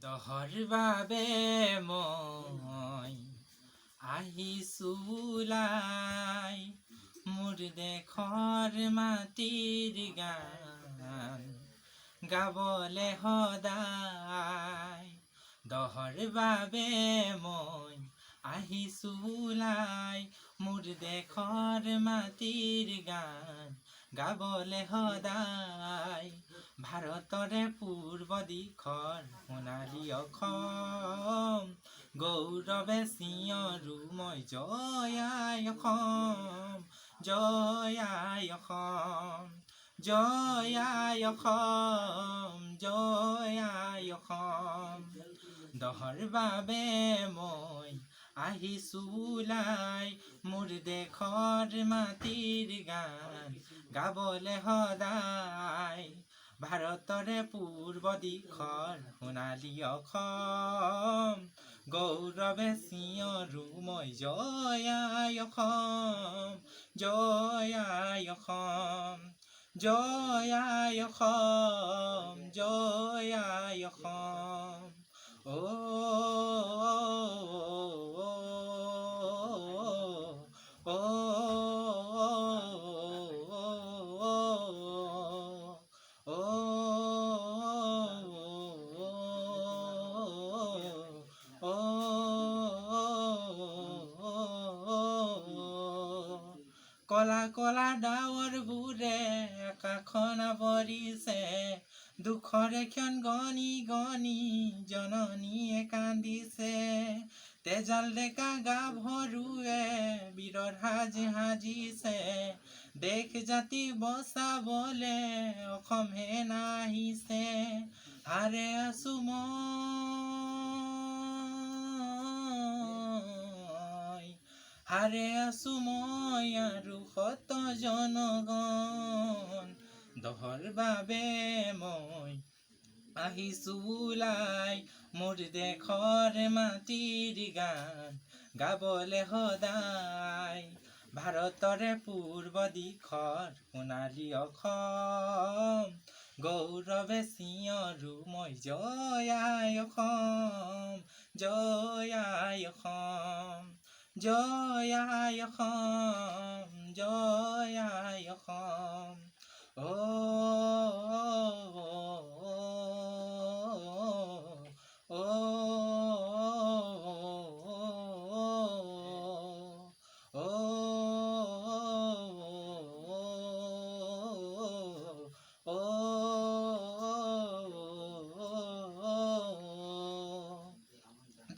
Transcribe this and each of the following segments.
দহৰ বাবে মই আহিছো ওলাই, মোৰ দেশৰ মাটিৰ গান গাবলে সদায়। দহৰ বাবে মই আহিছো ওলাই, মোৰ দেশৰ মাটিৰ গান গাবলে সদায়। ভাৰতৰে পূৰ্ব দিশৰ সোণালী অসম, গৌৰৱে চিঞৰো মই জয় আই অসম, জয় আই অসম, জয় আই অসম, জয় আই অসম। দহৰ বাবে মই আহিছো ওলাই, মোৰ দেশৰ মাটিৰ গান গাবলে সদায়। ভাৰতৰে পূৰ্ব দিশৰ সোণালী অসম, গৌৰৱে চিঞৰো মই জয় আই অসম, জয় আই অসম, জয় আই অসম, জয় আই অসম। কলা কলা ডাৱৰবোৰে আকাশখন আৱৰিছে, দুখৰে ক্ষণ গণি গণি জননীয়ে কান্দিছে। তেজাল ডেকা গাভৰুৱে বীৰৰ সাজ সাজিছে, দেশ জাতি বচাবলে অসম সেনা আহিছে। হাৰে আছো হাৰে আছো মই আৰু শত জনগণ, দহৰ বাবে মই আহিছো ওলাই, মোৰ দেশৰ মাটিৰ গান গাবলে সদায়। ভাৰতৰে পূৰ্ব দিশৰ সোণালী অসম, গৌৰৱে চিঞৰো মই জয় আই অসম, জয় আই অসম, জয় আই অসম, জয় আই অসম।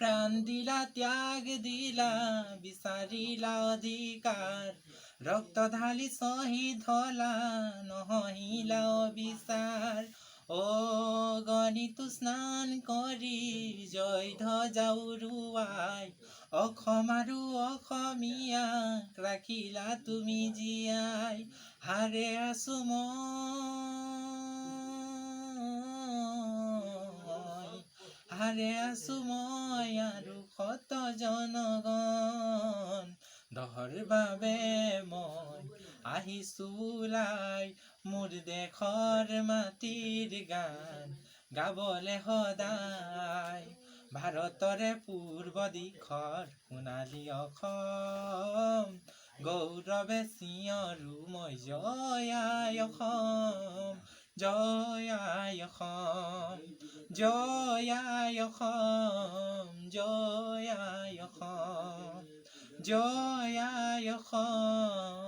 প্ৰাণ দিলা ত্যাগ দিলা বিচাৰিলা অধিকাৰ, ৰক্ত ঢালি শ্বহীদ হলা নহহিলা অবিচাৰ। অগণিতো স্নান কৰি জয় ধ্বজা উৰুৱাই, অসম আৰু অসমীয়াক ৰাখিলা তুমি জীয়াই। হাৰে আছো হাৰে আছো মই আৰু শত জনগণ, দহৰ বাবে মই আহিছো ওলাই, মোৰ দেশৰ মাটিৰ গান গাবলে সদায়। ভাৰতৰে পূৰ্ব দিশৰ সোণালী অসম, গৌৰৱে চিঞৰো মই জয় আই অসম, জয় আই অসম, জয় আই অসম, জয় আই অসম, জয় আই অসম।